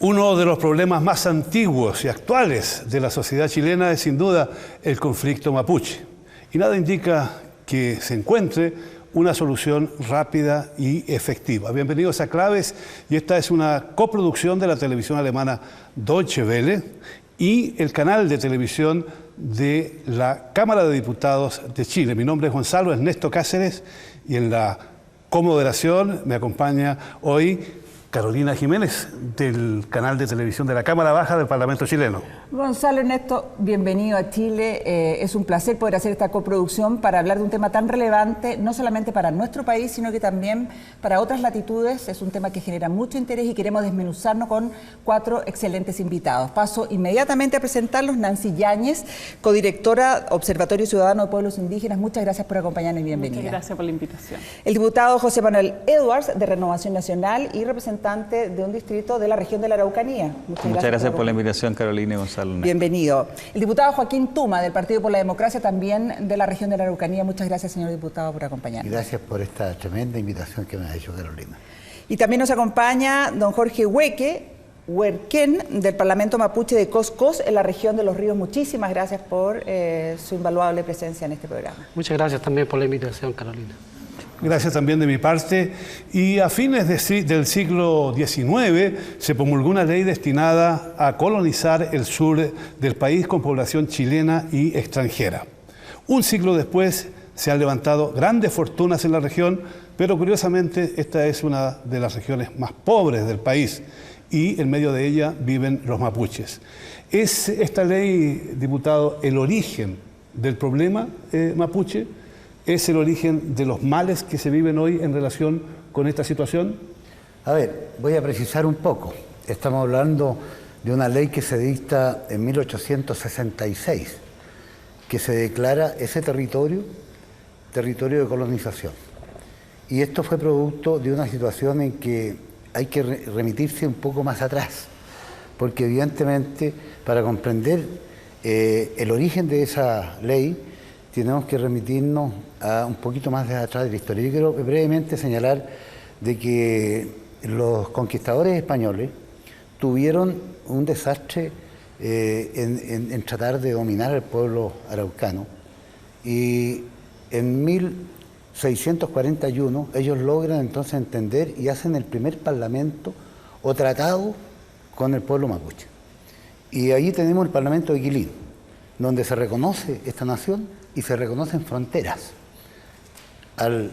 Uno de los problemas más antiguos y actuales de la sociedad chilena es sin duda el conflicto mapuche. Y nada indica que se encuentre una solución rápida y efectiva. Bienvenidos a Claves, y esta es una coproducción de la televisión alemana Deutsche Welle y el canal de televisión de la Cámara de Diputados de Chile. Mi nombre es Gonzalo Ernesto Cáceres y en la comoderación me acompaña hoy Carolina Jiménez, del canal de televisión de la Cámara Baja del Parlamento chileno. Gonzalo Ernesto, bienvenido a Chile. Es un placer poder hacer esta coproducción para hablar de un tema tan relevante, no solamente para nuestro país, sino que también para otras latitudes. Es un tema que genera mucho interés y queremos desmenuzarnos con 4 excelentes invitados. Paso inmediatamente a presentarlos. Nancy Yáñez, codirectora Observatorio Ciudadano de Pueblos Indígenas. Muchas gracias por acompañarnos y bienvenida. Muchas gracias por la invitación. El diputado José Manuel Edwards, de Renovación Nacional y representante de un distrito de la región de la Araucanía. Muchas gracias por la invitación, Carolina y Gonzalo. Bienvenido. El diputado Joaquín Tuma, del Partido por la Democracia, también de la región de la Araucanía. Muchas gracias, señor diputado, por acompañarnos. Gracias por esta tremenda invitación que me ha hecho Carolina. Y también nos acompaña don Jorge Huerquén, del Parlamento Mapuche de Coscos, en la región de Los Ríos. Muchísimas gracias por su invaluable presencia en este programa. Muchas gracias también por la invitación, Carolina. Gracias también de mi parte. Y a fines del siglo XIX se promulgó una ley destinada a colonizar el sur del país con población chilena y extranjera. Un siglo después se han levantado grandes fortunas en la región, pero curiosamente esta es una de las regiones más pobres del país y en medio de ella viven los mapuches. ¿Es esta ley, diputado, el origen del problema mapuche? ¿Es el origen de los males que se viven hoy en relación con esta situación? A ver, voy a precisar un poco. Estamos hablando de una ley que se dicta en 1866, que se declara ese territorio de colonización. Y esto fue producto de una situación en que hay que remitirse un poco más atrás, porque evidentemente para comprender el origen de esa ley tenemos que remitirnos a un poquito más de atrás de la historia. Yo quiero brevemente señalar de que los conquistadores españoles tuvieron un desastre en tratar de dominar al pueblo araucano, y en 1641 ellos logran entonces entender y hacen el primer parlamento o tratado con el pueblo mapuche. Y ahí tenemos el Parlamento de Quilín, donde se reconoce esta nación y se reconocen fronteras. Al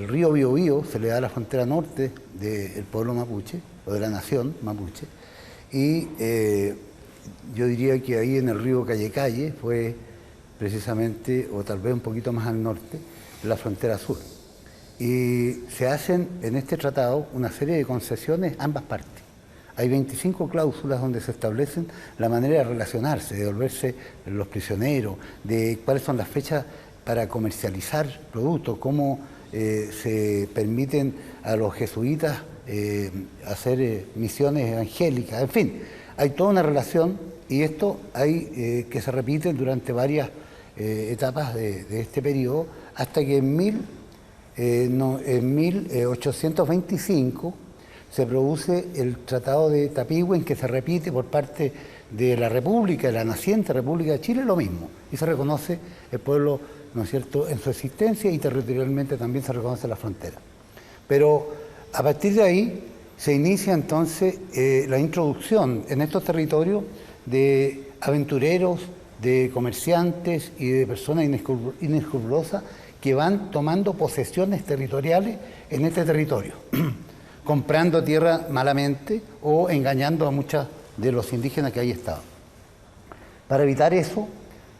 río Biobío se le da la frontera norte del pueblo mapuche, o de la nación mapuche, y yo diría que ahí en el río Calle fue precisamente, o tal vez un poquito más al norte, la frontera sur. Y se hacen en este tratado una serie de concesiones a ambas partes. Hay 25 cláusulas donde se establecen la manera de relacionarse, de devolverse los prisioneros, de cuáles son las fechas para comercializar productos, cómo se permiten a los jesuitas hacer misiones evangélicas, en fin. Hay toda una relación, y esto hay que se repite durante varias etapas de este periodo, hasta que en 1825 se produce el Tratado de Tapigüe, en que se repite por parte de la República, de la naciente República de Chile, lo mismo. Y se reconoce el pueblo, ¿no es cierto?, en su existencia, y territorialmente también se reconoce la frontera. Pero a partir de ahí se inicia entonces la introducción en estos territorios de aventureros, de comerciantes y de personas inescrupulosas que van tomando posesiones territoriales en este territorio, comprando tierra malamente o engañando a muchos de los indígenas que ahí estaban. Para evitar eso,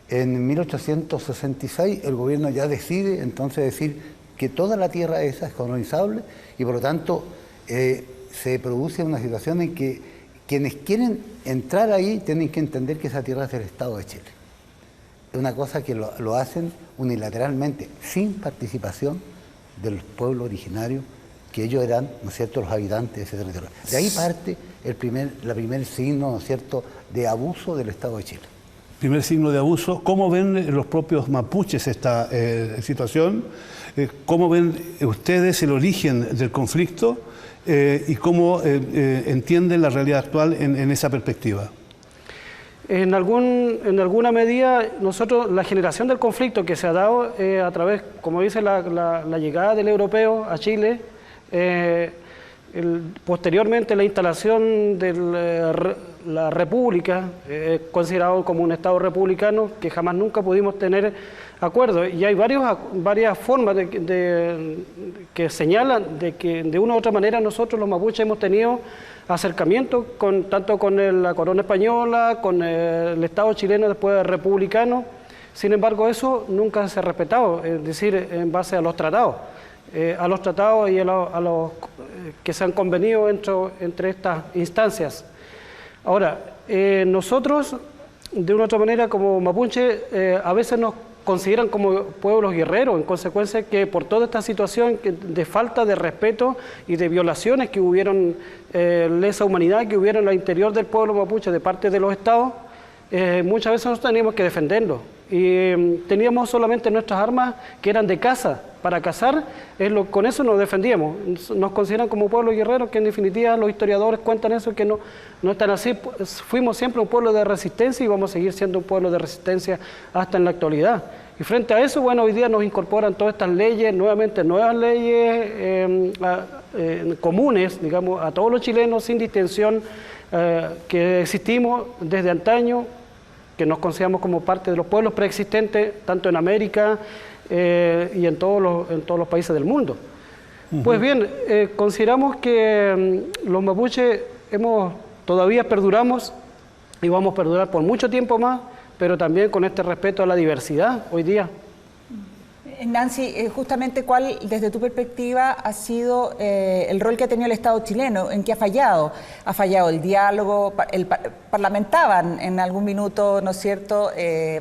en 1866 el gobierno ya decide entonces decir que toda la tierra esa es colonizable, y por lo tanto se produce una situación en que quienes quieren entrar ahí tienen que entender que esa tierra es del Estado de Chile. Es una cosa que lo hacen unilateralmente, sin participación del pueblo originario, que ellos eran, ¿no es cierto?, los habitantes de ese territorio. De ahí parte la primer signo, ¿no es cierto?, de abuso del Estado de Chile. primer signo de abuso. ¿Cómo ven los propios mapuches esta situación? ¿Cómo ven ustedes el origen del conflicto y cómo entienden la realidad actual en esa perspectiva? En alguna medida, nosotros, la generación del conflicto que se ha dado a través, como dice, la llegada del europeo a Chile, posteriormente la instalación de la República, considerado como un Estado republicano, que jamás nunca pudimos tener acuerdo. Y hay varias formas que señalan de que de una u otra manera nosotros los mapuches hemos tenido acercamiento tanto con la corona española, con el Estado chileno después republicano. Sin embargo, eso nunca se ha respetado, es decir, en base a los tratados y a los que se han convenido entre estas instancias. Ahora, nosotros, de una u otra manera, como mapuche, a veces nos consideran como pueblos guerreros, en consecuencia que por toda esta situación de falta de respeto y de violaciones que hubieron, lesa humanidad que hubieron al interior del pueblo mapuche de parte de los estados, muchas veces nosotros teníamos que defenderlo. Y teníamos solamente nuestras armas que eran de caza, para cazar, con eso nos defendíamos. Nos consideran como pueblo guerrero, que en definitiva los historiadores cuentan eso, que no están así. Fuimos siempre un pueblo de resistencia y vamos a seguir siendo un pueblo de resistencia hasta en la actualidad. Y frente a eso, bueno, hoy día nos incorporan todas estas leyes, nuevamente nuevas leyes comunes, digamos, a todos los chilenos sin distinción, que existimos desde antaño, que nos consideramos como parte de los pueblos preexistentes, tanto en América y en todos los países del mundo. Pues bien, consideramos que los mapuches todavía perduramos y vamos a perdurar por mucho tiempo más, pero también con este respeto a la diversidad hoy día. Nancy, justamente ¿cuál, desde tu perspectiva, ha sido el rol que ha tenido el Estado chileno? ¿En qué ha fallado? ¿Ha fallado el diálogo? Parlamentaban en algún minuto, ¿no es cierto?,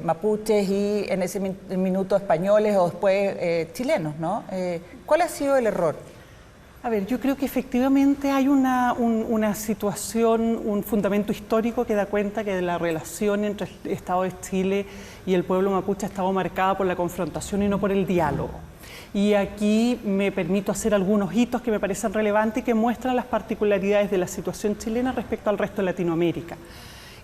mapuches y en ese minuto españoles o después chilenos, ¿no? ¿Cuál ha sido el error? A ver, yo creo que efectivamente hay una situación, un fundamento histórico que da cuenta que la relación entre el Estado de Chile y el pueblo mapuche ha estado marcada por la confrontación y no por el diálogo. Y aquí me permito hacer algunos hitos que me parecen relevantes y que muestran las particularidades de la situación chilena respecto al resto de Latinoamérica.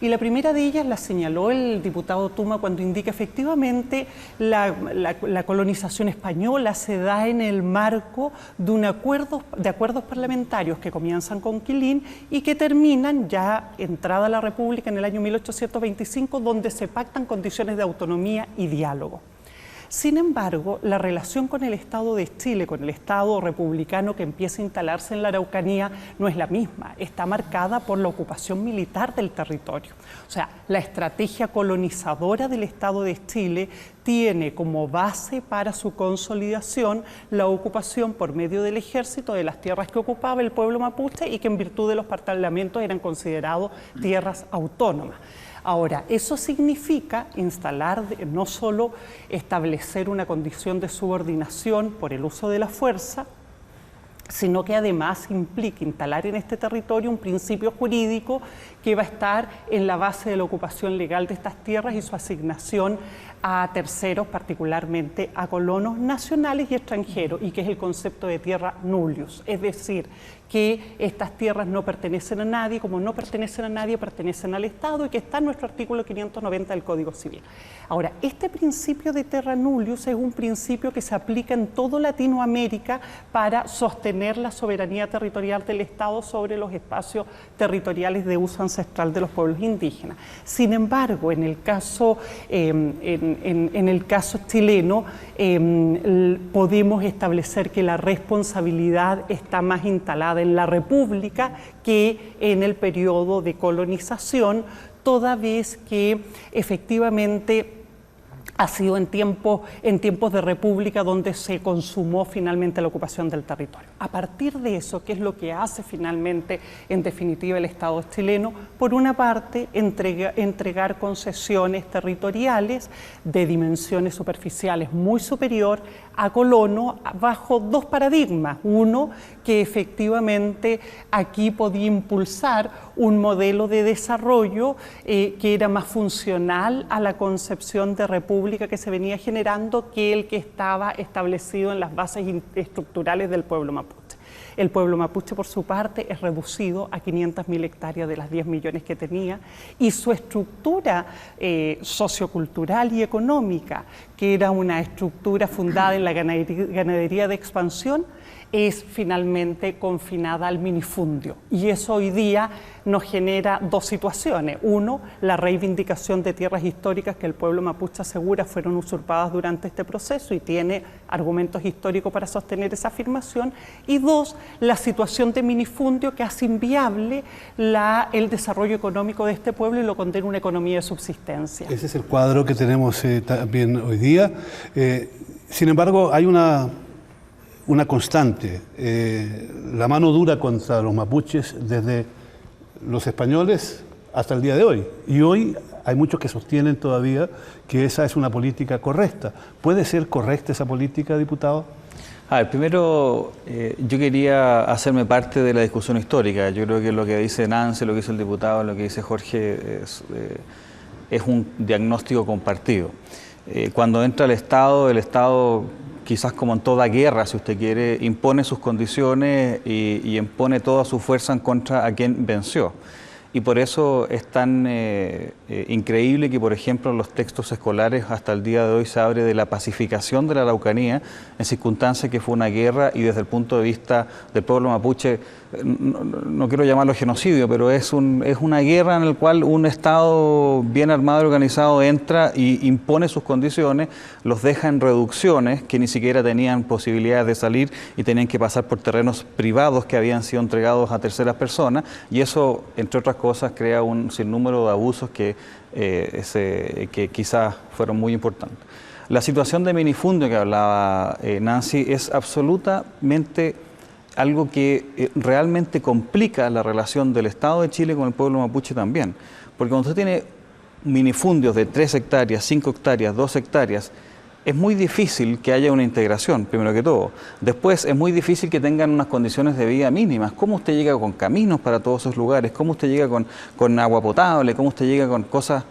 Y la primera de ellas la señaló el diputado Tuma cuando indica efectivamente la colonización española se da en el marco de acuerdos parlamentarios que comienzan con Quilín y que terminan ya entrada la República en el año 1825, donde se pactan condiciones de autonomía y diálogo. Sin embargo, la relación con el Estado de Chile, con el Estado republicano que empieza a instalarse en la Araucanía, no es la misma. Está marcada por la ocupación militar del territorio. O sea, la estrategia colonizadora del Estado de Chile tiene como base para su consolidación la ocupación por medio del ejército de las tierras que ocupaba el pueblo mapuche y que en virtud de los parlamentos eran considerados tierras autónomas. Ahora, eso significa no solo establecer una condición de subordinación por el uso de la fuerza, sino que además implica instalar en este territorio un principio jurídico que va a estar en la base de la ocupación legal de estas tierras y su asignación a terceros, particularmente a colonos nacionales y extranjeros, y que es el concepto de tierra nullius, es decir, que estas tierras no pertenecen a nadie, como no pertenecen a nadie, pertenecen al Estado y que está en nuestro artículo 590 del Código Civil. Ahora, este principio de terra nullius es un principio que se aplica en toda Latinoamérica para sostener la soberanía territorial del Estado sobre los espacios territoriales de uso ancestral de los pueblos indígenas. Sin embargo, en el caso chileno, podemos establecer que la responsabilidad está más instalada en la República que en el periodo de colonización, toda vez que efectivamente ha sido en tiempos de república donde se consumó finalmente la ocupación del territorio. A partir de eso, ¿qué es lo que hace finalmente, en definitiva, el Estado chileno? Por una parte, entregar concesiones territoriales de dimensiones superficiales muy superior a colono bajo dos paradigmas. Uno, que efectivamente aquí podía impulsar un modelo de desarrollo que era más funcional a la concepción de república que se venía generando que el que estaba establecido en las bases estructurales del pueblo mapuche. El pueblo mapuche, por su parte, es reducido a 500.000 hectáreas de las 10 millones que tenía, y su estructura sociocultural y económica, que era una estructura fundada en la ganadería de expansión, es finalmente confinada al minifundio. Y eso hoy día nos genera dos situaciones. Uno, la reivindicación de tierras históricas que el pueblo mapuche asegura fueron usurpadas durante este proceso y tiene argumentos históricos para sostener esa afirmación. Y dos, la situación de minifundio que hace inviable el desarrollo económico de este pueblo y lo condena a una economía de subsistencia. Ese es el cuadro que tenemos también hoy día. Sin embargo, hay una constante, la mano dura contra los mapuches desde los españoles hasta el día de hoy. Y hoy hay muchos que sostienen todavía que esa es una política correcta. ¿Puede ser correcta esa política, diputado? Primero, yo quería hacerme parte de la discusión histórica. Yo creo que lo que dice Nancy, lo que dice el diputado, lo que dice Jorge es un diagnóstico compartido. Cuando entra el Estado, quizás como en toda guerra, si usted quiere, impone sus condiciones y impone toda su fuerza en contra a quien venció. Y por eso es tan increíble que, por ejemplo, en los textos escolares hasta el día de hoy se hable de la pacificación de la Araucanía en circunstancias que fue una guerra, y desde el punto de vista del pueblo mapuche, no quiero llamarlo genocidio, pero es una guerra en la cual un Estado bien armado y organizado entra y impone sus condiciones, los deja en reducciones que ni siquiera tenían posibilidades de salir y tenían que pasar por terrenos privados que habían sido entregados a terceras personas, y eso, entre otras cosas, crea un sinnúmero de abusos que quizás fueron muy importantes. La situación de minifundio que hablaba Nancy es absolutamente algo que realmente complica la relación del Estado de Chile con el pueblo mapuche también. Porque cuando usted tiene minifundios de 3 hectáreas, 5 hectáreas, 2 hectáreas, es muy difícil que haya una integración, primero que todo. Después, es muy difícil que tengan unas condiciones de vida mínimas. ¿Cómo usted llega con caminos para todos esos lugares? ¿Cómo usted llega con agua potable? ¿Cómo usted llega con cosas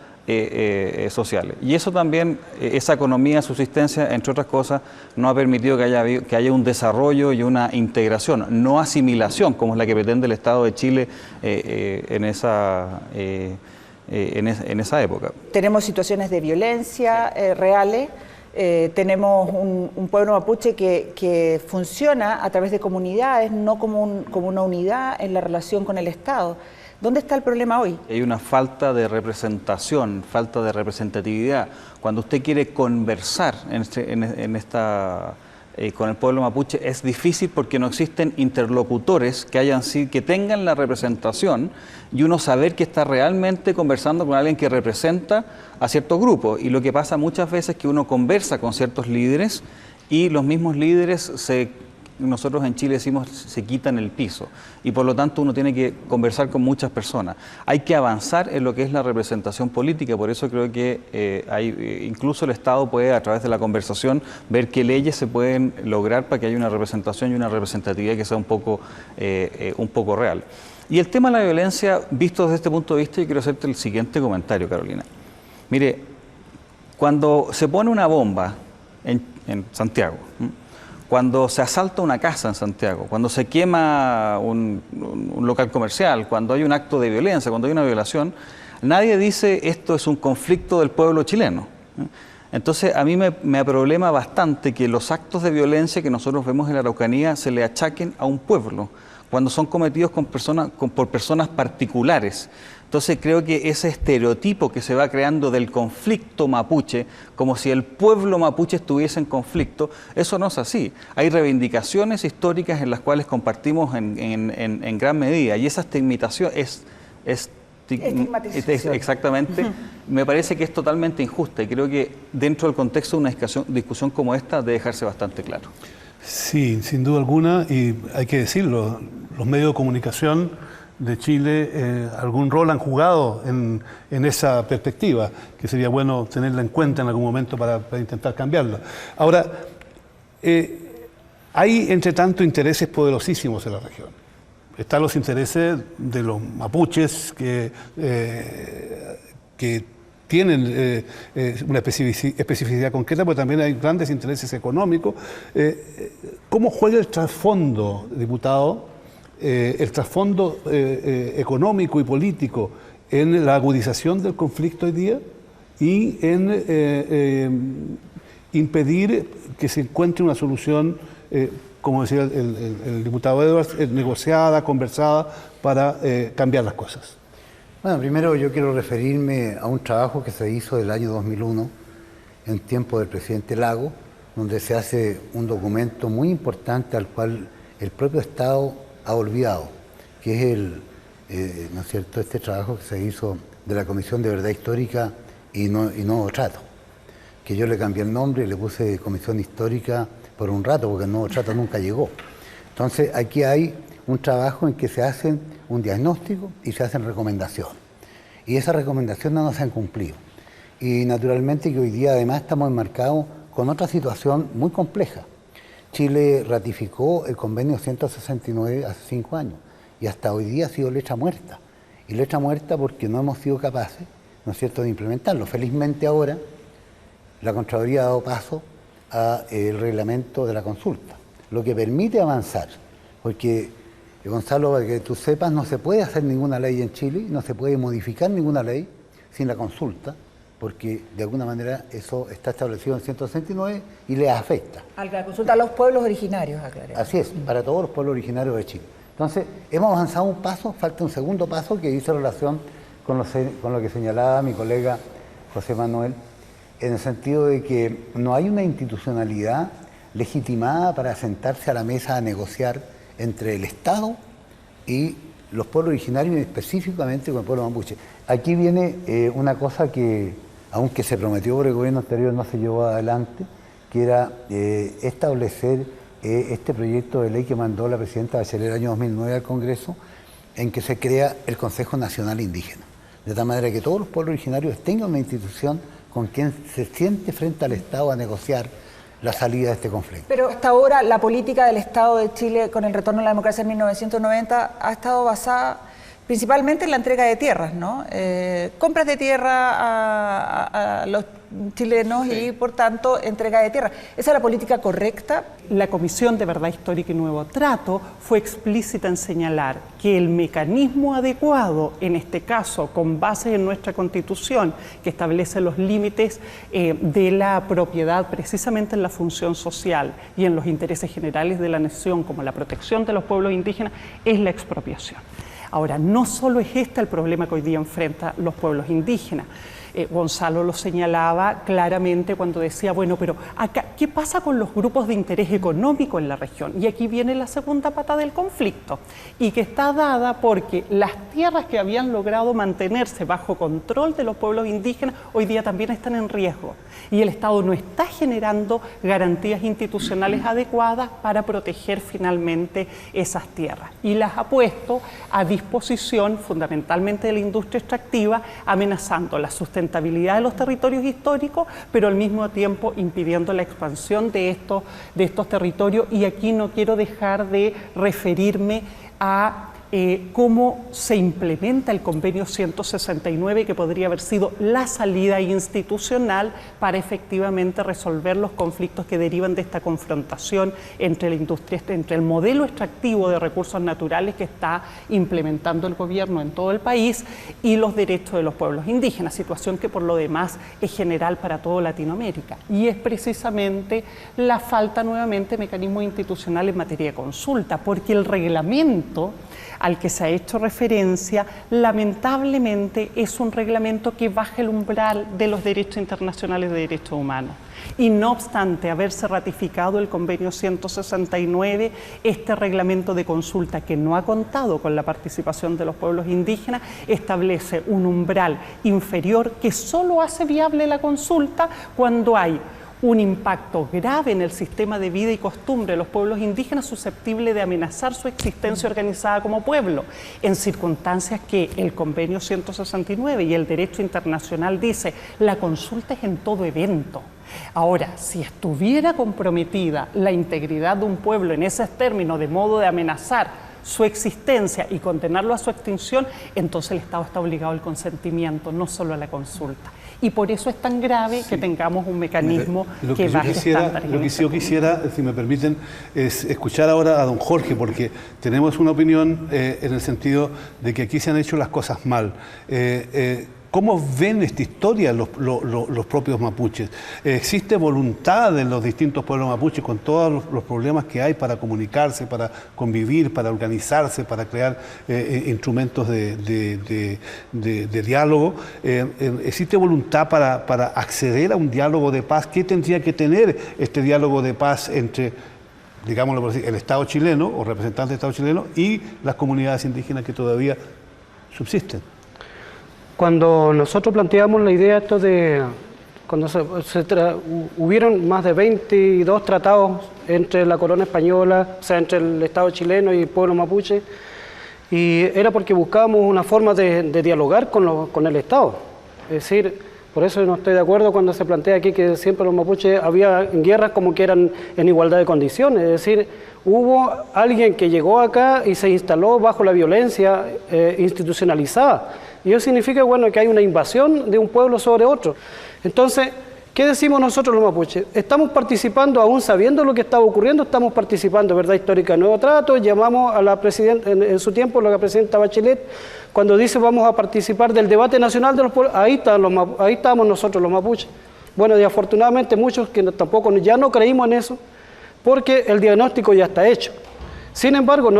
sociales? Y eso también, esa economía de subsistencia, entre otras cosas, no ha permitido que haya un desarrollo y una integración, no asimilación, como es la que pretende el Estado de Chile en esa época. Tenemos situaciones de violencia reales. Tenemos un pueblo mapuche que funciona a través de comunidades, no como una unidad en la relación con el Estado. ¿Dónde está el problema hoy? Hay una falta de representación, falta de representatividad. Cuando usted quiere conversar con el pueblo mapuche, es difícil porque no existen interlocutores que tengan la representación y uno saber que está realmente conversando con alguien que representa a ciertos grupos. Y lo que pasa muchas veces es que uno conversa con ciertos líderes y los mismos líderes nosotros en Chile decimos, se quitan el piso, y por lo tanto uno tiene que conversar con muchas personas. Hay que avanzar en lo que es la representación política, por eso creo que incluso el Estado puede, a través de la conversación, ver qué leyes se pueden lograr para que haya una representación y una representatividad que sea un poco real. Y el tema de la violencia, visto desde este punto de vista, yo quiero hacerte el siguiente comentario, Carolina. Mire, cuando se pone una bomba en Santiago, cuando se asalta una casa en Santiago, cuando se quema un local comercial, cuando hay un acto de violencia, cuando hay una violación, nadie dice esto es un conflicto del pueblo chileno. Entonces a mí me aproblema bastante que los actos de violencia que nosotros vemos en la Araucanía se le achaquen a un pueblo, cuando son cometidos por personas particulares. Entonces creo que ese estereotipo que se va creando del conflicto mapuche, como si el pueblo mapuche estuviese en conflicto, eso no es así. Hay reivindicaciones históricas en las cuales compartimos en gran medida, y esa estigmatización es estigmatización. Exactamente. Me parece que es totalmente injusta y creo que dentro del contexto de una discusión como esta debe dejarse bastante claro. Sí, sin duda alguna, y hay que decirlo, los medios de comunicación de Chile algún rol han jugado en esa perspectiva, que sería bueno tenerla en cuenta en algún momento para intentar cambiarla. Ahora, hay entre tanto intereses poderosísimos en la región. Están los intereses de los mapuches que tienen una especificidad concreta, pero también hay grandes intereses económicos. ¿Cómo juega el trasfondo, diputado, el trasfondo económico y político en la agudización del conflicto hoy día y en impedir que se encuentre una solución, como decía el diputado Edwards, negociada, conversada, para cambiar las cosas? Bueno, primero yo quiero referirme a un trabajo que se hizo del año 2001, en tiempo del presidente Lagos, donde se hace un documento muy importante al cual el propio Estado ha olvidado, que es ¿no es cierto?, este trabajo que se hizo de la Comisión de Verdad Histórica y Nuevo Trato, que yo le cambié el nombre y le puse Comisión Histórica por un rato, porque el Nuevo Trato nunca llegó. Entonces, aquí hay un trabajo en que se hace un diagnóstico y se hacen recomendaciones. Y esas recomendaciones no se han cumplido. Y naturalmente que hoy día además estamos enmarcados con otra situación muy compleja. Chile ratificó el convenio 169 hace 5 años y hasta hoy día ha sido letra muerta. Y letra muerta porque no hemos sido capaces, ¿no es cierto?, de implementarlo. Felizmente ahora la Contraloría ha dado paso al reglamento de la consulta, lo que permite avanzar, porque Gonzalo, para que tú sepas, no se puede hacer ninguna ley en Chile, no se puede modificar ninguna ley sin la consulta, porque de alguna manera eso está establecido en 169 y les afecta. A la consulta a los pueblos originarios, aclaré. Así es, para todos los pueblos originarios de Chile. Entonces, hemos avanzado un paso, falta un segundo paso que dice relación con lo que señalaba mi colega José Manuel, en el sentido de que no hay una institucionalidad legitimada para sentarse a la mesa a negociar entre el Estado y los pueblos originarios, y específicamente con el pueblo mapuche. Aquí viene una cosa que, aunque se prometió por el gobierno anterior, no se llevó adelante, que era establecer este proyecto de ley que mandó la presidenta Bachelet el año 2009 al Congreso, en que se crea el Consejo Nacional Indígena, de tal manera que todos los pueblos originarios tengan una institución con quien se siente frente al Estado a negociar la salida de este conflicto. Pero hasta ahora la política del Estado de Chile con el retorno a la democracia en 1990 ha estado basada principalmente en la entrega de tierras, ¿no? Compras de tierra a los chilenos y, por tanto, entrega de tierra. ¿Esa es la política correcta? La Comisión de Verdad Histórica y Nuevo Trato fue explícita en señalar que el mecanismo adecuado, en este caso con base en nuestra Constitución, que establece los límites de la propiedad precisamente en la función social y en los intereses generales de la nación, como la protección de los pueblos indígenas, es la expropiación. Ahora, no solo es este el problema que hoy día enfrentan los pueblos indígenas. Gonzalo lo señalaba claramente cuando decía, bueno, pero acá, ¿qué pasa con los grupos de interés económico en la región? Y aquí viene la segunda pata del conflicto, y que está dada porque las tierras que habían logrado mantenerse bajo control de los pueblos indígenas hoy día también están en riesgo. Y el Estado no está generando garantías institucionales adecuadas para proteger finalmente esas tierras. Y las ha puesto a disposición fundamentalmente de la industria extractiva, amenazando la sustentabilidad de los territorios históricos, pero al mismo tiempo impidiendo la expansión de estos territorios. Y aquí no quiero dejar de referirme a cómo se implementa el convenio 169, que podría haber sido la salida institucional para efectivamente resolver los conflictos que derivan de esta confrontación entre la industria, entre el modelo extractivo de recursos naturales que está implementando el gobierno en todo el país y los derechos de los pueblos indígenas, situación que por lo demás es general para toda Latinoamérica. Y es precisamente la falta nuevamente de mecanismos institucionales en materia de consulta, porque el reglamento al que se ha hecho referencia, lamentablemente es un reglamento que baja el umbral de los derechos internacionales de derechos humanos. Y no obstante haberse ratificado el convenio 169, este reglamento de consulta, que no ha contado con la participación de los pueblos indígenas, establece un umbral inferior que solo hace viable la consulta cuando hay un impacto grave en el sistema de vida y costumbre de los pueblos indígenas susceptible de amenazar su existencia organizada como pueblo, en circunstancias que el convenio 169 y el derecho internacional dice, la consulta es en todo evento. Ahora, si estuviera comprometida la integridad de un pueblo en esos términos, de modo de amenazar su existencia y condenarlo a su extinción, entonces el Estado está obligado al consentimiento, no solo a la consulta. Y por eso es tan grave que tengamos un mecanismo que baje estándares. Lo que yo quisiera, si me permiten, es escuchar ahora a don Jorge, porque tenemos una opinión en el sentido de que aquí se han hecho las cosas mal. ¿Cómo ven esta historia los propios mapuches? ¿Existe voluntad en los distintos pueblos mapuches, con todos los problemas que hay para comunicarse, para convivir, para organizarse, para crear instrumentos de diálogo? ¿Existe voluntad para acceder a un diálogo de paz? ¿Qué tendría que tener este diálogo de paz entre, digámoslo por así, el Estado chileno o representantes del Estado chileno y las comunidades indígenas que todavía subsisten? Cuando nosotros planteamos la idea esto de cuando hubieron más de 22 tratados entre la corona española, o sea, entre el Estado chileno y el pueblo mapuche, y era porque buscábamos una forma de dialogar con el Estado. Es decir, por eso no estoy de acuerdo cuando se plantea aquí que siempre los mapuches había guerras como que eran en igualdad de condiciones. Es decir, hubo alguien que llegó acá y se instaló bajo la violencia institucionalizada. Y eso significa, bueno, que hay una invasión de un pueblo sobre otro. Entonces, ¿qué decimos nosotros los mapuches? Estamos participando, aún sabiendo lo que estaba ocurriendo, estamos participando, ¿verdad? Histórica Nuevo Trato, llamamos a la presidenta, en su tiempo, la presidenta Bachelet, cuando dice vamos a participar del debate nacional de los pueblos, ahí estábamos nosotros los mapuches. Bueno, y afortunadamente muchos que tampoco, ya no creímos en eso, porque el diagnóstico ya está hecho. Sin embargo,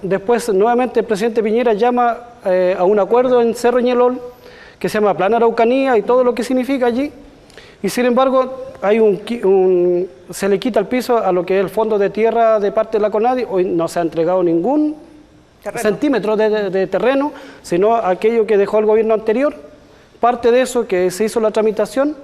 después nuevamente el presidente Piñera llama a un acuerdo en Cerro Ñelol, que se llama Plan Araucanía y todo lo que significa allí, y sin embargo hay se le quita el piso a lo que es el fondo de tierra de parte de la CONADI. Hoy no se ha entregado ningún centímetro de terreno, sino aquello que dejó el gobierno anterior, parte de eso que se hizo la tramitación,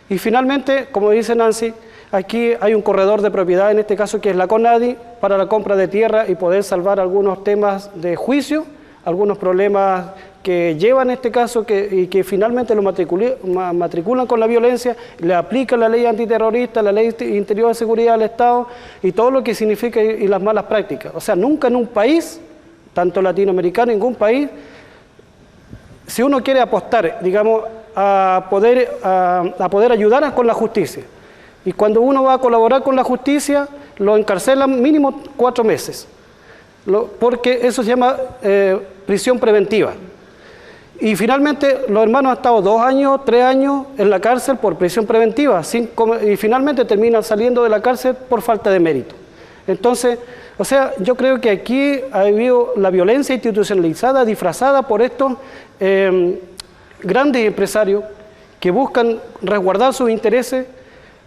y finalmente, como dice Nancy, aquí hay un corredor de propiedad, en este caso que es la CONADI, para la compra de tierra y poder salvar algunos temas de juicio, algunos problemas que llevan en este caso y que finalmente lo matriculan con la violencia, le aplican la ley antiterrorista, la ley interior de seguridad del Estado y todo lo que significa y las malas prácticas. O sea, nunca en un país, tanto latinoamericano, ningún país, si uno quiere apostar, digamos, a poder ayudar con la justicia. Y cuando uno va a colaborar con la justicia, lo encarcelan mínimo 4 meses, porque eso se llama prisión preventiva. Y finalmente los hermanos han estado 2 años, 3 años en la cárcel por prisión preventiva, y finalmente terminan saliendo de la cárcel por falta de mérito. Entonces, o sea, yo creo que aquí ha habido la violencia institucionalizada, disfrazada por estos grandes empresarios que buscan resguardar sus intereses.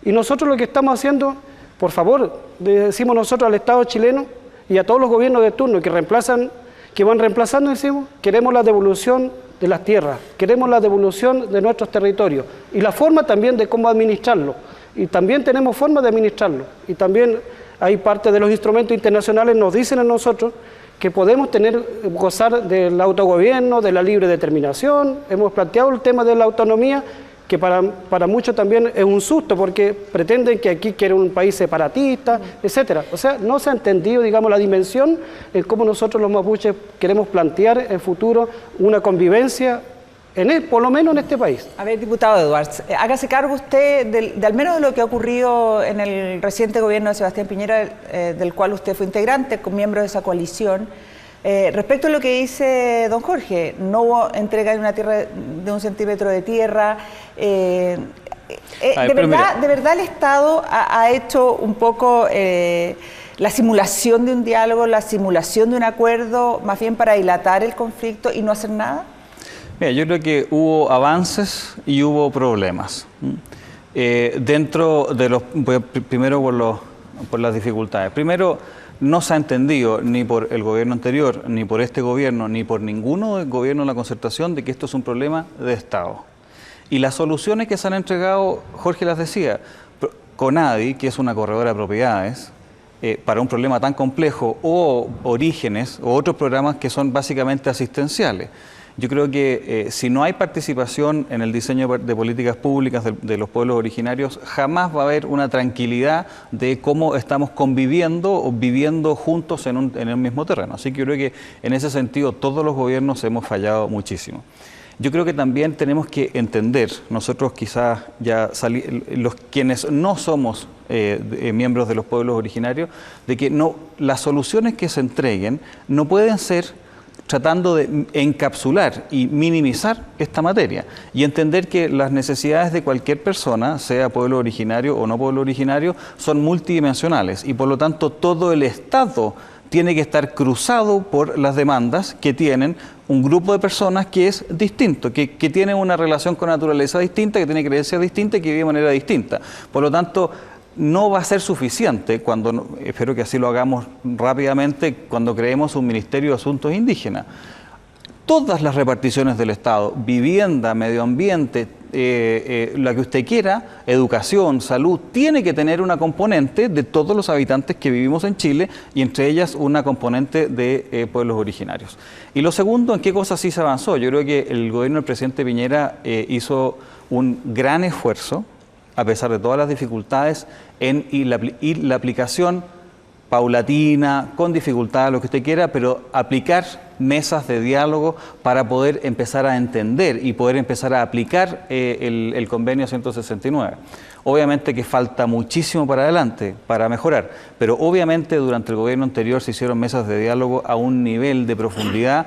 Y nosotros lo que estamos haciendo, por favor, decimos nosotros al Estado chileno y a todos los gobiernos de turno que van reemplazando, decimos, queremos la devolución de las tierras, queremos la devolución de nuestros territorios y la forma también de cómo administrarlo. Y también tenemos forma de administrarlo. Y también hay parte de los instrumentos internacionales nos dicen a nosotros que podemos gozar del autogobierno, de la libre determinación. Hemos planteado el tema de la autonomía, que para muchos también es un susto, porque pretenden que aquí quieren un país separatista, etcétera. O sea, no se ha entendido, digamos, la dimensión en cómo nosotros los mapuches queremos plantear en futuro una convivencia, por lo menos en este país. A ver, diputado Edwards, hágase cargo usted de al menos de lo que ha ocurrido en el reciente gobierno de Sebastián Piñera, del cual usted fue integrante, con miembros de esa coalición. Respecto a lo que dice don Jorge, no hubo entrega de una tierra de 1 centímetro de tierra. ¿De verdad el Estado ha hecho un poco la simulación de un diálogo, la simulación de un acuerdo, más bien para dilatar el conflicto y no hacer nada? Mira, yo creo que hubo avances y hubo problemas. Dentro de los, primero por las dificultades. Primero, no se ha entendido ni por el gobierno anterior, ni por este gobierno, ni por ninguno del gobierno de la concertación de que esto es un problema de Estado. Y las soluciones que se han entregado, Jorge las decía, CONADI, que es una corredora de propiedades, para un problema tan complejo, o Orígenes, o otros programas que son básicamente asistenciales. Yo creo que si no hay participación en el diseño de políticas públicas de los pueblos originarios, jamás va a haber una tranquilidad de cómo estamos conviviendo o viviendo juntos en el mismo terreno. Así que yo creo que en ese sentido todos los gobiernos hemos fallado muchísimo. Yo creo que también tenemos que entender, nosotros quizás ya quienes no somos miembros de los pueblos originarios, de que las soluciones que se entreguen no pueden ser tratando de encapsular y minimizar esta materia y entender que las necesidades de cualquier persona, sea pueblo originario o no pueblo originario, son multidimensionales y por lo tanto todo el Estado tiene que estar cruzado por las demandas que tienen un grupo de personas que es distinto, que tiene una relación con naturaleza distinta, que tiene creencias distintas y que vive de manera distinta. Por lo tanto, no va a ser suficiente, espero que así lo hagamos rápidamente, cuando creemos un Ministerio de Asuntos Indígenas. Todas las reparticiones del Estado, vivienda, medio ambiente, la que usted quiera, educación, salud, tiene que tener una componente de todos los habitantes que vivimos en Chile y entre ellas una componente de pueblos originarios. Y lo segundo, ¿en qué cosas sí se avanzó? Yo creo que el gobierno del presidente Piñera hizo un gran esfuerzo, a pesar de todas las dificultades, en la aplicación paulatina, con dificultad, lo que usted quiera, pero aplicar mesas de diálogo para poder empezar a entender y poder empezar a aplicar el convenio 169. Obviamente que falta muchísimo para adelante, para mejorar, pero obviamente durante el gobierno anterior se hicieron mesas de diálogo a un nivel de profundidad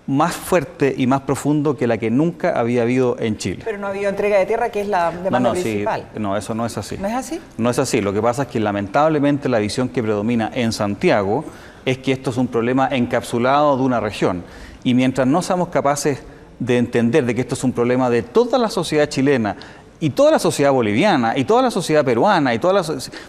más fuerte y más profundo que la que nunca había habido en Chile. Pero no ha habido entrega de tierra, que es la demanda principal. Sí, no, eso no es así. ¿No es así? No es así. Lo que pasa es que lamentablemente la visión que predomina en Santiago es que esto es un problema encapsulado de una región. Y mientras no seamos capaces de entender de que esto es un problema de toda la sociedad chilena, y toda la sociedad boliviana, y toda la sociedad peruana,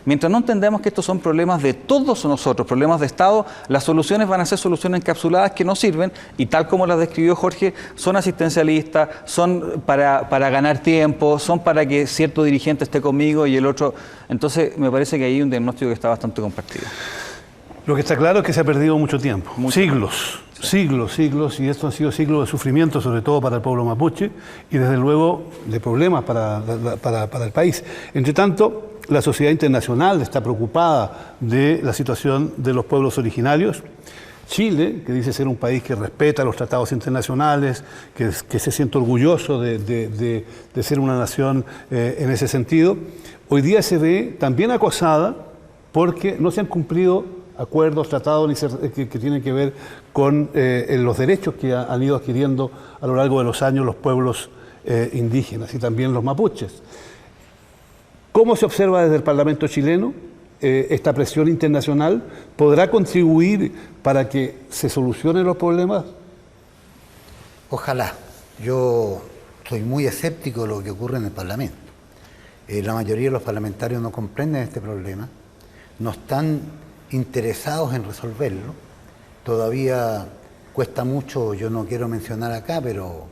mientras no entendemos que estos son problemas de todos nosotros, problemas de Estado, las soluciones van a ser soluciones encapsuladas que no sirven, y tal como las describió Jorge, son asistencialistas, son para ganar tiempo, son para que cierto dirigente esté conmigo y el otro. Entonces, me parece que hay un diagnóstico que está bastante compartido. Lo que está claro es que se ha perdido mucho tiempo, siglos, y esto han sido siglos de sufrimiento, sobre todo para el pueblo mapuche, y desde luego de problemas para el país. Entre tanto, la sociedad internacional está preocupada de la situación de los pueblos originarios. Chile, que dice ser un país que respeta los tratados internacionales, que se siente orgulloso de ser una nación en ese sentido, hoy día se ve también acosada porque no se han cumplido acuerdos, tratados que tienen que ver con los derechos que han ido adquiriendo a lo largo de los años los pueblos indígenas y también los mapuches. ¿Cómo se observa desde el Parlamento chileno esta presión internacional? ¿Podrá contribuir para que se solucionen los problemas? Ojalá. Yo soy muy escéptico de lo que ocurre en el Parlamento. La mayoría de los parlamentarios no comprenden este problema, no están interesados en resolverlo. Todavía cuesta mucho, yo no quiero mencionar acá, pero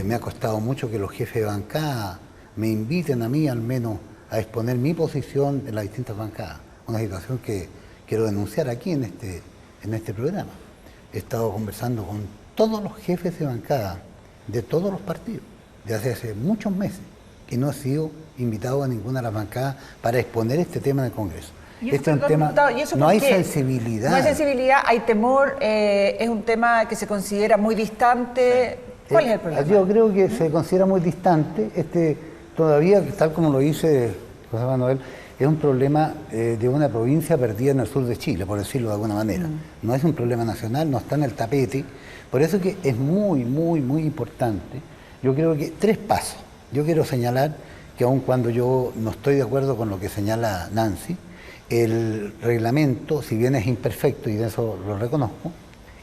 me ha costado mucho que los jefes de bancada me inviten a mí al menos a exponer mi posición en las distintas bancadas. Una situación que quiero denunciar aquí en este programa. He estado conversando con todos los jefes de bancada de todos los partidos, desde hace muchos meses, y no he sido invitado a ninguna de las bancadas para exponer este tema en el Congreso. Este es un tema, no hay sensibilidad. No hay sensibilidad, hay temor, es un tema que se considera muy distante. ¿Cuál es el problema? Yo creo que se considera muy distante. Todavía, tal como lo dice José Manuel, es un problema de una provincia perdida en el sur de Chile, por decirlo de alguna manera. No es un problema nacional, no está en el tapete. Por eso que es muy, muy, muy importante. Yo creo que 3 pasos. Yo quiero señalar que aun cuando yo no estoy de acuerdo con lo que señala Nancy, el reglamento, si bien es imperfecto y de eso lo reconozco,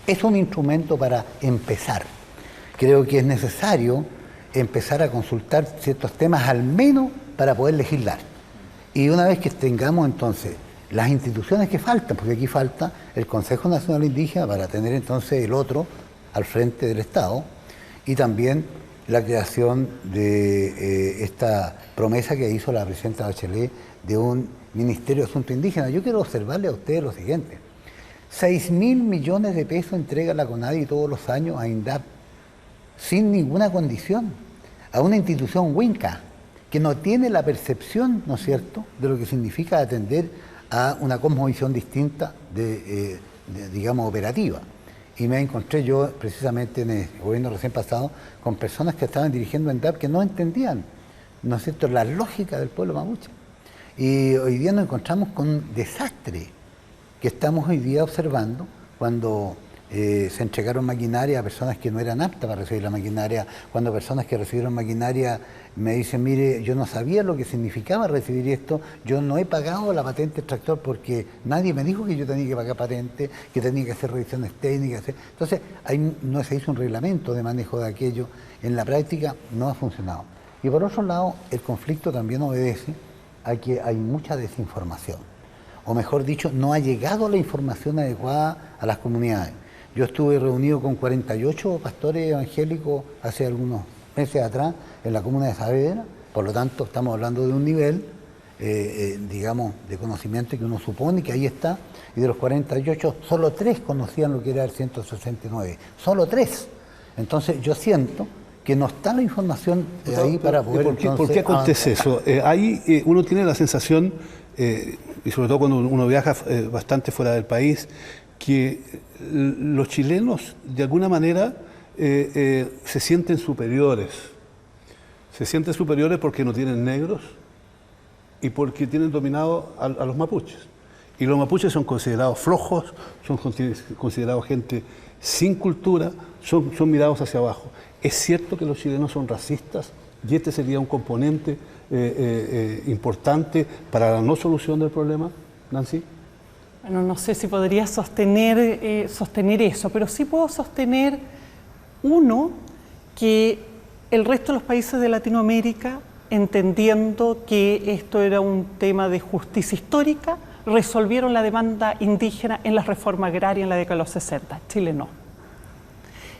es un instrumento para empezar. Creo que es necesario empezar a consultar ciertos temas al menos para poder legislar. Y una vez que tengamos entonces las instituciones que faltan, porque aquí falta el Consejo Nacional Indígena para tener entonces el otro al frente del Estado, y también la creación de esta promesa que hizo la presidenta Bachelet de un Ministerio de Asuntos Indígenas. Yo quiero observarle a ustedes lo siguiente: 6.000 millones de pesos entrega la CONADI todos los años a INDAP, sin ninguna condición, a una institución huinca, que no tiene la percepción, ¿no es cierto?, de lo que significa atender a una cosmovisión distinta digamos, operativa. Y me encontré yo, precisamente en el gobierno recién pasado, con personas que estaban dirigiendo INDAP que no entendían, ¿no es cierto?, la lógica del pueblo mapuche. Y hoy día nos encontramos con un desastre que estamos hoy día observando cuando se entregaron maquinaria a personas que no eran aptas para recibir la maquinaria, cuando personas que recibieron maquinaria me dicen, mire, yo no sabía lo que significaba recibir esto, yo no he pagado la patente del tractor porque nadie me dijo que yo tenía que pagar patente, que tenía que hacer revisiones técnicas. Entonces, ahí no se hizo un reglamento de manejo de aquello, en la práctica no ha funcionado. Y por otro lado, el conflicto también obedece a que hay mucha desinformación, o mejor dicho, no ha llegado la información adecuada a las comunidades. Yo estuve reunido con 48 pastores evangélicos hace algunos meses atrás en la comuna de Saavedra, por lo tanto estamos hablando de un nivel, digamos, de conocimiento que uno supone que ahí está, y de los 48, solo 3 conocían lo que era el 169, solo 3. Entonces yo siento que no está la información ahí para poder... ¿Por qué acontece eso? Ahí uno tiene la sensación, y sobre todo cuando uno viaja bastante fuera del país, que los chilenos de alguna manera se sienten superiores. Se sienten superiores porque no tienen negros y porque tienen dominado a los mapuches. Y los mapuches son considerados flojos, son considerados gente sin cultura, son mirados hacia abajo. ¿Es cierto que los chilenos son racistas? Y este sería un componente importante para la no solución del problema, Nancy. Bueno, no sé si podría sostener eso, pero sí puedo sostener, uno, que el resto de los países de Latinoamérica, entendiendo que esto era un tema de justicia histórica, resolvieron la demanda indígena en la reforma agraria en la década de los 60. Chile no.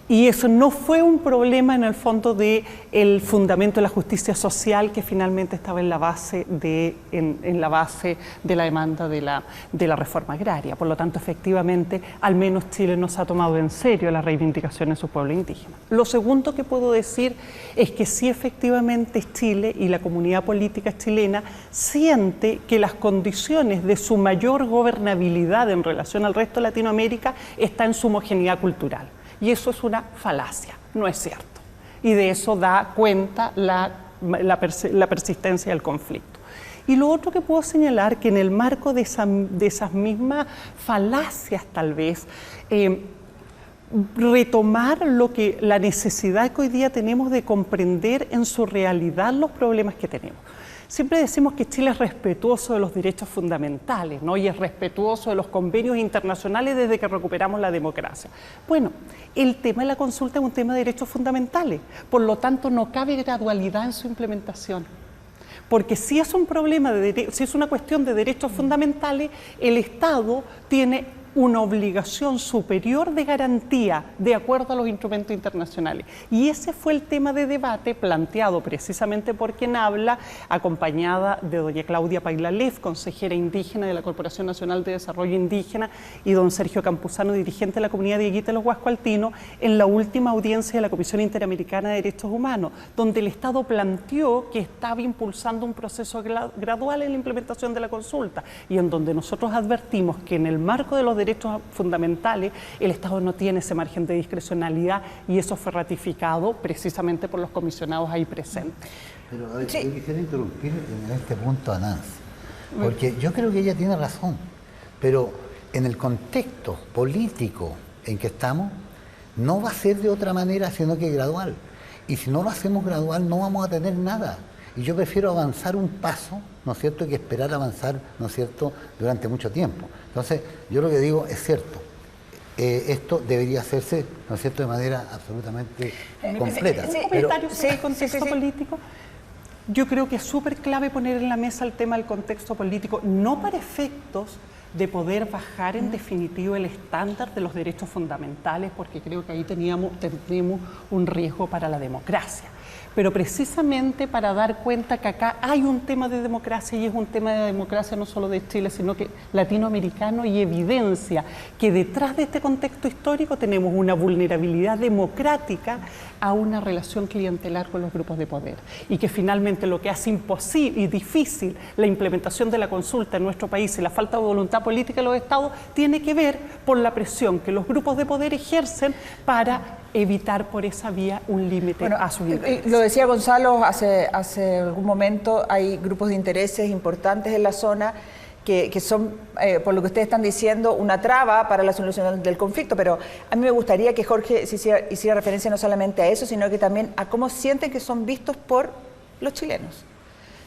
Y eso no fue un problema en el fondo del fundamento de la justicia social que finalmente estaba en la base de la demanda de la reforma agraria. Por lo tanto, efectivamente, al menos Chile no se ha tomado en serio la reivindicación de su pueblo indígena. Lo segundo que puedo decir es que sí, efectivamente, Chile y la comunidad política chilena siente que las condiciones de su mayor gobernabilidad en relación al resto de Latinoamérica está en su homogeneidad cultural. Y eso es una falacia, no es cierto. Y de eso da cuenta la persistencia del conflicto. Y lo otro que puedo señalar, que en el marco de esas mismas falacias tal vez, retomar la necesidad que hoy día tenemos de comprender en su realidad los problemas que tenemos. Siempre decimos que Chile es respetuoso de los derechos fundamentales, ¿no? Y es respetuoso de los convenios internacionales desde que recuperamos la democracia. Bueno, el tema de la consulta es un tema de derechos fundamentales, por lo tanto no cabe gradualidad en su implementación. Porque si es un problema, si es una cuestión de derechos fundamentales, el Estado tiene una obligación superior de garantía de acuerdo a los instrumentos internacionales. Y ese fue el tema de debate planteado precisamente por quien habla, acompañada de doña Claudia Pailalef, consejera indígena de la Corporación Nacional de Desarrollo Indígena, y don Sergio Campuzano, dirigente de la comunidad de Higuita de los Huascoaltinos, en la última audiencia de la Comisión Interamericana de Derechos Humanos, donde el Estado planteó que estaba impulsando un proceso gradual en la implementación de la consulta, y en donde nosotros advertimos que en el marco de los derechos fundamentales, el Estado no tiene ese margen de discrecionalidad, y eso fue ratificado precisamente por los comisionados ahí presentes. Pero a ver, yo quisiera interrumpir en este punto a Nancy, porque yo creo que ella tiene razón, pero en el contexto político en que estamos, no va a ser de otra manera sino que gradual. Y si no lo hacemos gradual, no vamos a tener nada. Y yo prefiero avanzar un paso, ¿no es cierto?, que esperar avanzar, ¿no es cierto?, durante mucho tiempo. Entonces, yo lo que digo es cierto. Esto debería hacerse, ¿no es cierto?, de manera absolutamente completa. ¿Un comentario sobre el contexto político? Yo creo que es súper clave poner en la mesa el tema del contexto político, no para efectos de poder bajar en definitivo el estándar de los derechos fundamentales, porque creo que ahí tendríamos un riesgo para la democracia, pero precisamente para dar cuenta que acá hay un tema de democracia, y es un tema de democracia no solo de Chile, sino que latinoamericano, y evidencia que detrás de este contexto histórico tenemos una vulnerabilidad democrática a una relación clientelar con los grupos de poder, y que finalmente lo que hace imposible y difícil la implementación de la consulta en nuestro país y la falta de voluntad política de los estados tiene que ver por la presión que los grupos de poder ejercen para evitar por esa vía un límite a su interés. Lo decía Gonzalo hace algún momento, hay grupos de intereses importantes en la zona que son, por lo que ustedes están diciendo, una traba para la solución del conflicto, pero a mí me gustaría que Jorge hiciera referencia no solamente a eso, sino que también a cómo sienten que son vistos por los chilenos.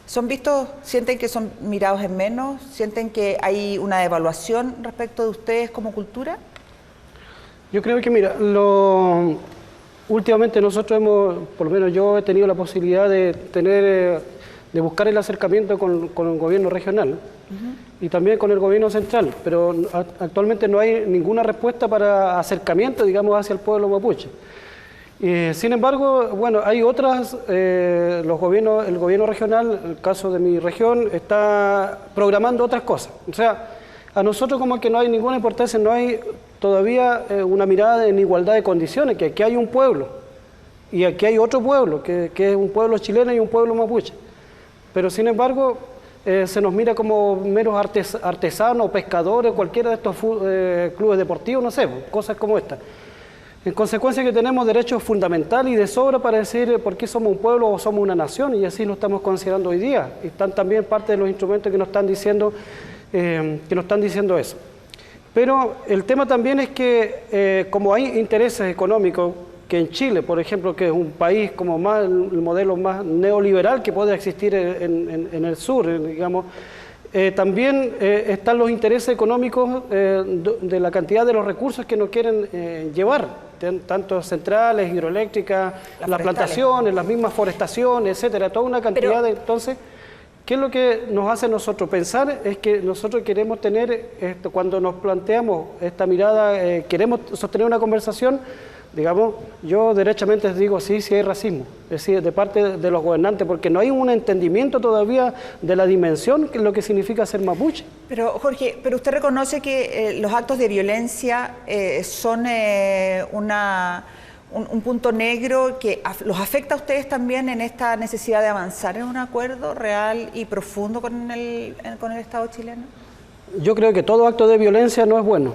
¿Son vistos, sienten que son mirados en menos? ¿Sienten que hay una devaluación respecto de ustedes como cultura? Yo creo que, mira, últimamente nosotros por lo menos yo he tenido la posibilidad de buscar el acercamiento con el gobierno regional y también con el gobierno central, pero actualmente no hay ninguna respuesta para acercamiento, digamos, hacia el pueblo mapuche. Sin embargo, bueno, hay otras, el gobierno regional, el caso de mi región, está programando otras cosas. O sea, a nosotros como que no hay ninguna importancia, no hay todavía una mirada en igualdad de condiciones, que aquí hay un pueblo y aquí hay otro pueblo, que es un pueblo chileno y un pueblo mapuche. Pero sin embargo, se nos mira como meros artesanos, pescadores, cualquiera de estos clubes deportivos, no sé, cosas como esta. En consecuencia que tenemos derechos fundamentales y de sobra para decir por qué somos un pueblo o somos una nación, y así lo estamos considerando hoy día. Y están también parte de los instrumentos que nos están diciendo eso. Pero el tema también es que como hay intereses económicos, que en Chile, por ejemplo, que es un país como más el modelo más neoliberal que puede existir en el sur, digamos, también están los intereses económicos de la cantidad de los recursos que nos quieren llevar, tanto centrales, hidroeléctricas, las plantaciones, las mismas forestaciones, etcétera, toda una cantidad de... Entonces, ¿qué es lo que nos hace nosotros pensar? Es que nosotros queremos tener, cuando nos planteamos esta mirada, queremos sostener una conversación, digamos, yo derechamente digo sí hay racismo, es decir, de parte de los gobernantes, porque no hay un entendimiento todavía de la dimensión que es lo que significa ser mapuche. Pero Jorge, pero usted reconoce que los actos de violencia son un punto negro que los afecta a ustedes también en esta necesidad de avanzar en un acuerdo real y profundo con el Estado chileno. Yo creo que todo acto de violencia no es bueno,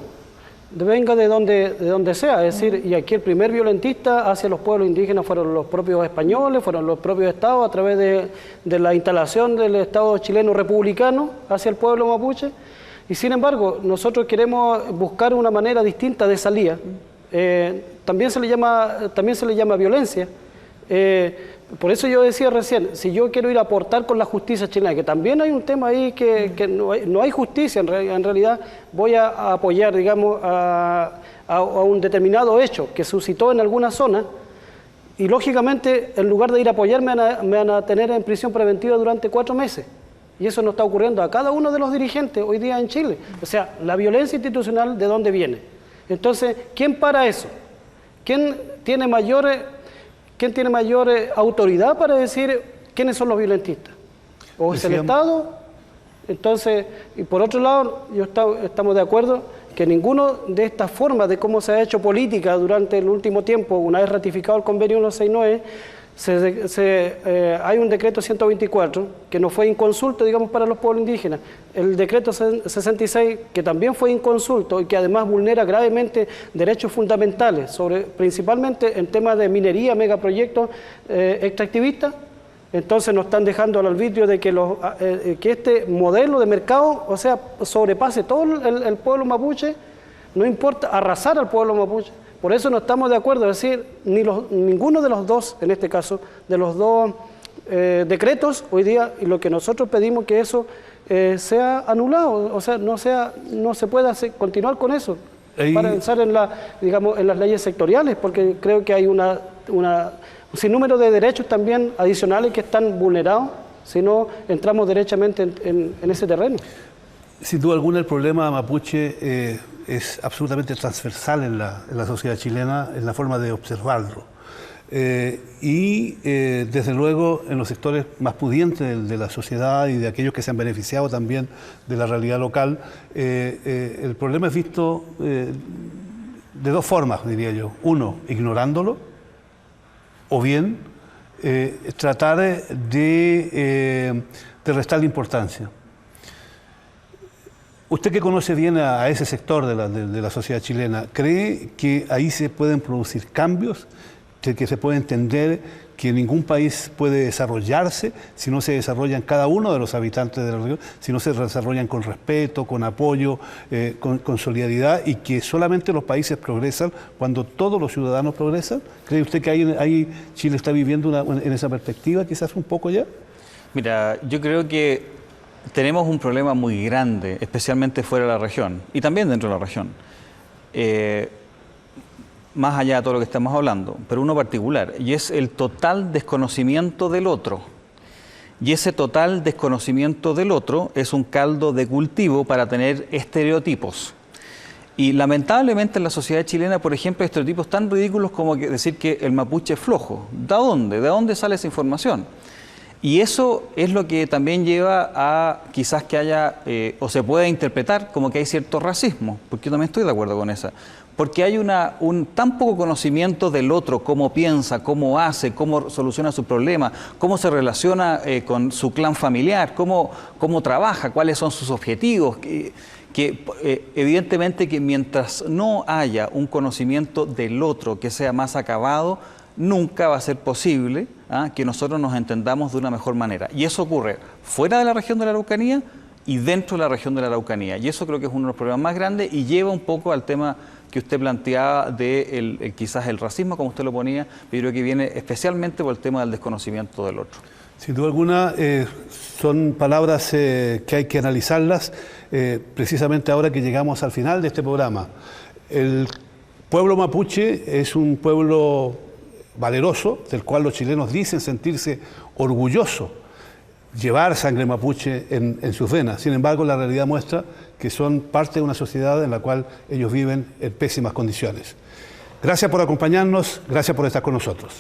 venga de donde sea, es decir, y aquí el primer violentista hacia los pueblos indígenas fueron los propios españoles, fueron los propios estados a través de la instalación del Estado chileno republicano hacia el pueblo mapuche, y sin embargo nosotros queremos buscar una manera distinta de salida. También se le llama violencia. Por eso yo decía recién, si yo quiero ir a aportar con la justicia chilena, que también hay un tema ahí que no hay justicia, en realidad voy a apoyar, digamos, a un determinado hecho que suscitó en alguna zona, y lógicamente en lugar de ir a apoyar me van a tener en prisión preventiva durante 4 meses. Y eso no está ocurriendo a cada uno de los dirigentes hoy día en Chile. O sea, la violencia institucional, ¿de dónde viene? Entonces, ¿quién para eso? ¿Quién tiene mayor autoridad para decir quiénes son los violentistas? ¿O es el Estado? Entonces, y por otro lado, estamos de acuerdo que ninguna de estas formas de cómo se ha hecho política durante el último tiempo, una vez ratificado el convenio 169, hay un decreto 124 que no fue inconsulto, digamos, para los pueblos indígenas. El decreto 66, que también fue inconsulto y que además vulnera gravemente derechos fundamentales, principalmente en temas de minería, megaproyectos extractivistas. Entonces nos están dejando al arbitrio de que este modelo de mercado, o sea, sobrepase todo el pueblo mapuche, no importa arrasar al pueblo mapuche. Por eso no estamos de acuerdo, es decir, ninguno de los dos, en este caso, de los dos decretos hoy día, y lo que nosotros pedimos que eso sea anulado, o sea, no se pueda continuar con eso. Para pensar en digamos, en las leyes sectoriales, porque creo que hay un sinnúmero de derechos también adicionales que están vulnerados si no entramos derechamente en ese terreno. Sin duda alguna el problema mapuche es absolutamente transversal en la sociedad chilena, en la forma de observarlo. Desde luego en los sectores más pudientes de la sociedad y de aquellos que se han beneficiado también de la realidad local, el problema es visto de dos formas, diría yo. Uno, ignorándolo, o bien tratar de restarle importancia. Usted que conoce bien a ese sector de la sociedad chilena, ¿cree que ahí se pueden producir cambios? Que se puede entender que ningún país puede desarrollarse si no se desarrollan cada uno de los habitantes de la región, si no se desarrollan con respeto, con apoyo, con solidaridad, y que solamente los países progresan cuando todos los ciudadanos progresan? ¿Cree usted que ahí Chile está viviendo en esa perspectiva quizás un poco ya? Mira, yo creo que tenemos un problema muy grande, especialmente fuera de la región y también dentro de la región. Más allá de todo lo que estamos hablando, pero uno particular, y es el total desconocimiento del otro. Y ese total desconocimiento del otro es un caldo de cultivo para tener estereotipos. Y lamentablemente en la sociedad chilena, por ejemplo, hay estereotipos tan ridículos como decir que el mapuche es flojo. ¿De dónde? ¿De dónde sale esa información? Y eso es lo que también lleva a quizás que haya, o se pueda interpretar como que hay cierto racismo, porque yo también estoy de acuerdo con esa. Porque hay un tan poco conocimiento del otro, cómo piensa, cómo hace, cómo soluciona sus problemas, cómo se relaciona con su clan familiar, cómo trabaja, cuáles son sus objetivos, que evidentemente que mientras no haya un conocimiento del otro que sea más acabado, nunca va a ser posible que nosotros nos entendamos de una mejor manera. Y eso ocurre fuera de la región de la Araucanía y dentro de la región de la Araucanía. Y eso creo que es uno de los problemas más grandes y lleva un poco al tema que usted planteaba de quizás el racismo, como usted lo ponía, pero creo que viene especialmente por el tema del desconocimiento del otro. Sin duda alguna, son palabras que hay que analizarlas precisamente ahora que llegamos al final de este programa. El pueblo mapuche es un pueblo valeroso, del cual los chilenos dicen sentirse orgullosos, llevar sangre mapuche en sus venas. Sin embargo, la realidad muestra que son parte de una sociedad en la cual ellos viven en pésimas condiciones. Gracias por acompañarnos, gracias por estar con nosotros.